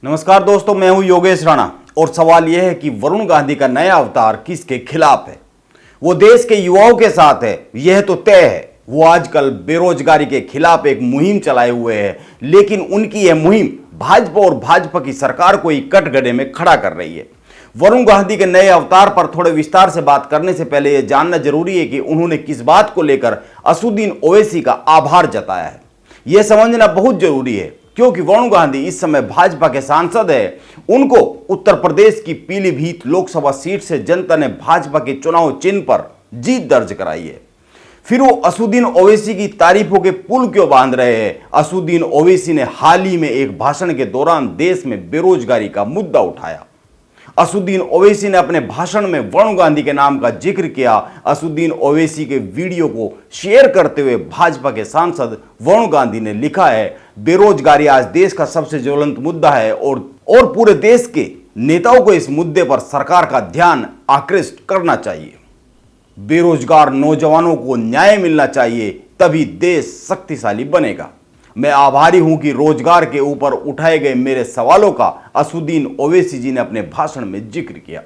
नमस्कार दोस्तों, मैं हूं योगेश राणा और सवाल यह है कि वरुण गांधी का नया अवतार किसके खिलाफ है। वो देश के युवाओं के साथ है, यह तो तय है। वो आजकल बेरोजगारी के खिलाफ एक मुहिम चलाए हुए है, लेकिन उनकी यह मुहिम भाजपा और भाजपा की सरकार को ही कटघरे में खड़ा कर रही है। वरुण गांधी के नए अवतार पर थोड़े विस्तार से बात करने से पहले यह जानना जरूरी है कि उन्होंने किस बात को लेकर असदुद्दीन ओवैसी का आभार जताया है। यह समझना बहुत जरूरी है, क्योंकि वरुण गांधी इस समय भाजपा के सांसद है। उनको उत्तर प्रदेश की पीलीभीत लोकसभा सीट से जनता ने भाजपा के चुनाव चिन्ह पर जीत दर्ज कराई है। फिर वो असदुद्दीन ओवैसी की तारीफों के पुल क्यों बांध रहे हैं। असदुद्दीन ओवैसी ने हाल ही में एक भाषण के दौरान देश में बेरोजगारी का मुद्दा उठाया। असदुद्दीन ओवैसी ने अपने भाषण में वरुण गांधी के नाम का जिक्र किया। असदुद्दीन ओवैसी के वीडियो को शेयर करते हुए भाजपा के सांसद वरुण गांधी ने लिखा है, बेरोजगारी आज देश का सबसे ज्वलंत मुद्दा है और पूरे देश के नेताओं को इस मुद्दे पर सरकार का ध्यान आकृष्ट करना चाहिए। बेरोजगार नौजवानों को न्याय मिलना चाहिए, तभी देश शक्तिशाली बनेगा। मैं आभारी हूं कि रोजगार के ऊपर उठाए गए मेरे सवालों का असदुद्दीन ओवैसी जी ने अपने भाषण में जिक्र किया।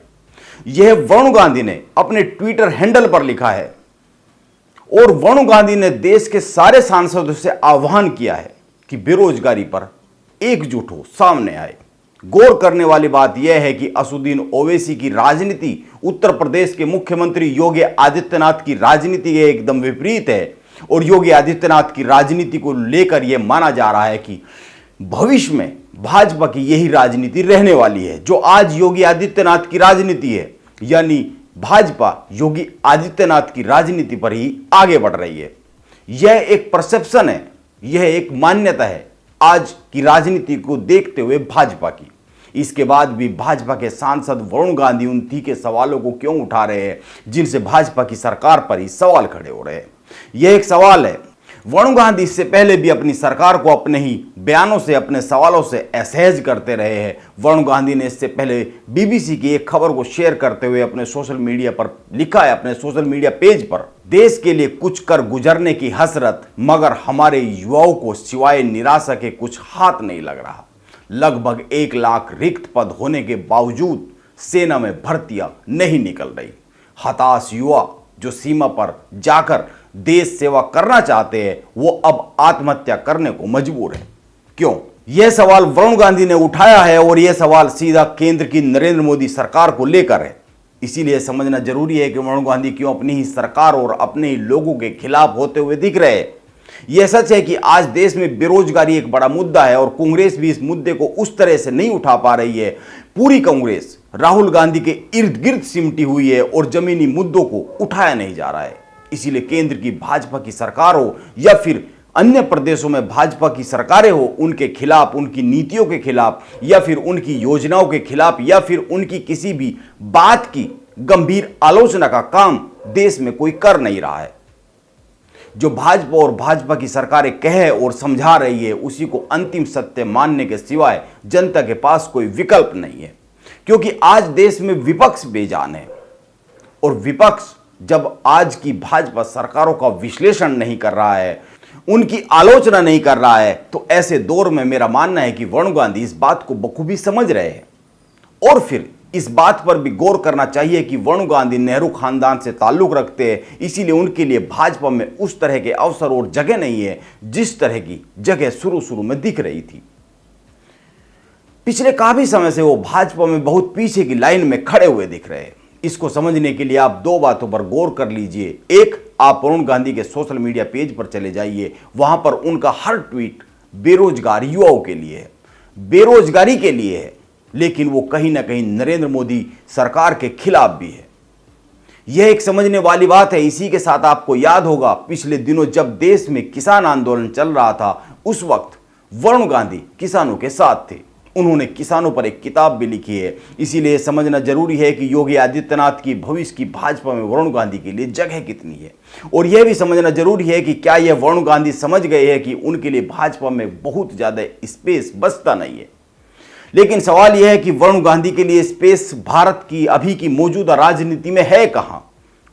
यह वरुण गांधी ने अपने ट्विटर हैंडल पर लिखा है और वरुण गांधी ने देश के सारे सांसदों से आह्वान किया है कि बेरोजगारी पर एकजुट हो सामने आए। गौर करने वाली बात यह है कि असदुद्दीन ओवैसी की राजनीति उत्तर प्रदेश के मुख्यमंत्री योगी आदित्यनाथ की राजनीति के एकदम विपरीत है और योगी आदित्यनाथ की राजनीति को लेकर यह माना जा रहा है कि भविष्य में भाजपा की यही राजनीति रहने वाली है जो आज योगी आदित्यनाथ की राजनीति है, यानी भाजपा योगी आदित्यनाथ की राजनीति पर ही आगे बढ़ रही है। यह एक परसेप्शन है, यह एक मान्यता है आज की राजनीति को देखते हुए भाजपा की। इसके बाद भी भाजपा के सांसद वरुण गांधी उन तीखे सवालों को क्यों उठा रहे हैं जिनसे भाजपा की सरकार पर ही सवाल खड़े हो रहे हैं। यह एक सवाल है। वरुण गांधी इससे पहले भी अपनी सरकार को अपने ही बयानों से, अपने सवालों से असहज करते रहे हैं। वरुण गांधी ने इससे पहले बीबीसी की एक खबर को शेयर करते हुए अपने सोशल मीडिया पर लिखा है, अपने सोशल मीडिया पेज पर, देश के लिए कुछ कर गुजरने की हसरत, मगर हमारे युवाओं को सिवाय निराशा के कुछ हाथ नहीं लग रहा। लगभग 1 लाख रिक्त पद होने के बावजूद सेना में भर्तियां नहीं निकल रही। हताश युवा जो सीमा पर जाकर देश सेवा करना चाहते हैं, वो अब आत्महत्या करने को मजबूर है। क्यों? यह सवाल वरुण गांधी ने उठाया है और यह सवाल सीधा केंद्र की नरेंद्र मोदी सरकार को लेकर है। इसीलिए समझना जरूरी है कि वरुण गांधी क्यों अपनी ही सरकार और अपने ही लोगों के खिलाफ होते हुए दिख रहे हैं। यह सच है कि आज देश में बेरोजगारी एक बड़ा मुद्दा है और कांग्रेस भी इस मुद्दे को उस तरह से नहीं उठा पा रही है। पूरी कांग्रेस राहुल गांधी के इर्द गिर्द सिमटी हुई है और जमीनी मुद्दों को उठाया नहीं जा रहा है। इसीलिए केंद्र की भाजपा की सरकार हो या फिर अन्य प्रदेशों में भाजपा की सरकारें हो, उनके खिलाफ, उनकी नीतियों के खिलाफ या फिर उनकी योजनाओं के खिलाफ या फिर उनकी किसी भी बात की गंभीर आलोचना का काम देश में कोई कर नहीं रहा है। जो भाजपा और भाजपा की सरकारें कहे और समझा रही है, उसी को अंतिम सत्य मानने के सिवाय जनता के पास कोई विकल्प नहीं है, क्योंकि आज देश में विपक्ष बेजान है और विपक्ष जब आज की भाजपा सरकारों का विश्लेषण नहीं कर रहा है, उनकी आलोचना नहीं कर रहा है, तो ऐसे दौर में मेरा मानना है कि वरुण गांधी इस बात को बखूबी समझ रहे हैं। और फिर इस बात पर भी गौर करना चाहिए कि वरुण गांधी नेहरू खानदान से ताल्लुक रखते हैं, इसीलिए उनके लिए भाजपा में उस तरह के अवसर और जगह नहीं है जिस तरह की जगह शुरू में दिख रही थी। पिछले काफी समय से वो भाजपा में बहुत पीछे की लाइन में खड़े हुए दिख रहे हैं। इसको समझने के लिए आप 2 बातों पर गौर कर लीजिए। एक, आप वरुण गांधी के सोशल मीडिया पेज पर चले जाइए, वहां पर उनका हर ट्वीट बेरोजगार युवाओं के लिए है, बेरोजगारी के लिए है, लेकिन वो कहीं ना कहीं नरेंद्र मोदी सरकार के खिलाफ भी है। यह एक समझने वाली बात है। इसी के साथ आपको याद होगा पिछले दिनों जब देश में किसान आंदोलन चल रहा था, उस वक्त वरुण गांधी किसानों के साथ थे। उन्होंने किसानों पर एक किताब भी लिखी है। इसीलिए समझना जरूरी है कि योगी आदित्यनाथ की भविष्य की भाजपा में वरुण गांधी के लिए जगह कितनी है। और यह भी समझना जरूरी है कि क्या यह वरुण गांधी समझ गए हैं कि उनके लिए भाजपा में बहुत ज्यादा स्पेस बचता नहीं है। लेकिन सवाल यह है कि वरुण गांधी के लिए स्पेस भारत की अभी की मौजूदा राजनीति में है कहां।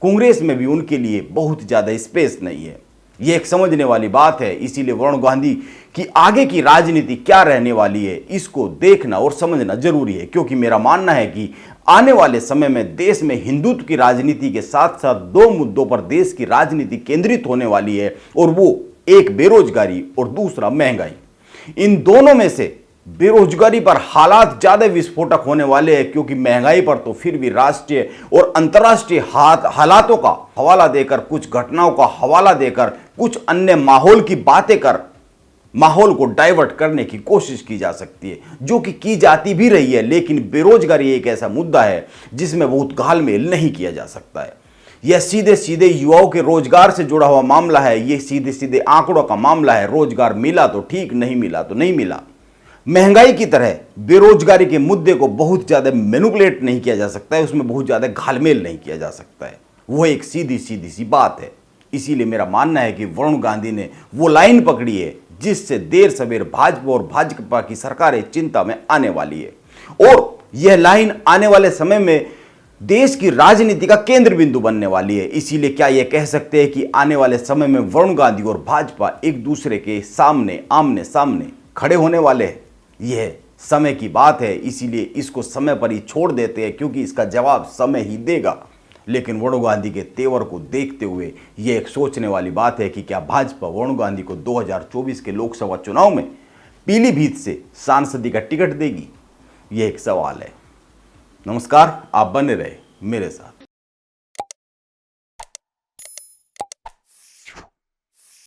कांग्रेस में भी उनके लिए बहुत ज्यादा स्पेस नहीं है। यह एक समझने वाली बात है। इसीलिए वरुण गांधी कि आगे की राजनीति क्या रहने वाली है, इसको देखना और समझना जरूरी है। क्योंकि मेरा मानना है कि आने वाले समय में देश में हिंदुत्व की राजनीति के साथ साथ दो मुद्दों पर देश की राजनीति केंद्रित होने वाली है, और वो एक बेरोजगारी और दूसरा महंगाई। इन दोनों में से बेरोजगारी पर हालात ज्यादा विस्फोटक होने वाले हैं, क्योंकि महंगाई पर तो फिर भी राष्ट्रीय और अंतर्राष्ट्रीय हालातों का हवाला देकर, कुछ घटनाओं का हवाला देकर, कुछ अन्य माहौल की बातें कर माहौल को डाइवर्ट करने की कोशिश की जा सकती है, जो कि की जाती भी रही है। लेकिन बेरोजगारी एक ऐसा मुद्दा है जिसमें बहुत घालमेल नहीं किया जा सकता है। यह सीधे सीधे युवाओं के रोजगार से जुड़ा हुआ मामला है, यह सीधे सीधे आंकड़ों का मामला है। रोजगार मिला तो ठीक, नहीं मिला तो नहीं मिला। महंगाई की तरह बेरोजगारी के मुद्दे को बहुत ज्यादा मैनिपुलेट नहीं किया जा सकता है, उसमें बहुत ज्यादा घालमेल नहीं किया जा सकता है। वो एक सीधी सीधी सी बात है। इसीलिए मेरा मानना है कि वरुण गांधी ने वो लाइन पकड़ी है जिससे देर सवेर भाजपा और भाजपा की सरकारें चिंता में आने वाली है, और यह लाइन आने वाले समय में देश की राजनीति का केंद्र बिंदु बनने वाली है। इसीलिए क्या यह कह सकते हैं कि आने वाले समय में वरुण गांधी और भाजपा एक दूसरे के सामने आमने सामने खड़े होने वाले हैं? यह समय की बात है, इसीलिए इसको समय पर ही छोड़ देते हैं, क्योंकि इसका जवाब समय ही देगा। लेकिन वरुण गांधी के तेवर को देखते हुए यह एक सोचने वाली बात है कि क्या भाजपा वरुण गांधी को 2024 के लोकसभा चुनाव में पीलीभीत से सांसदी का टिकट देगी? यह एक सवाल है। नमस्कार, आप बने रहे मेरे साथ।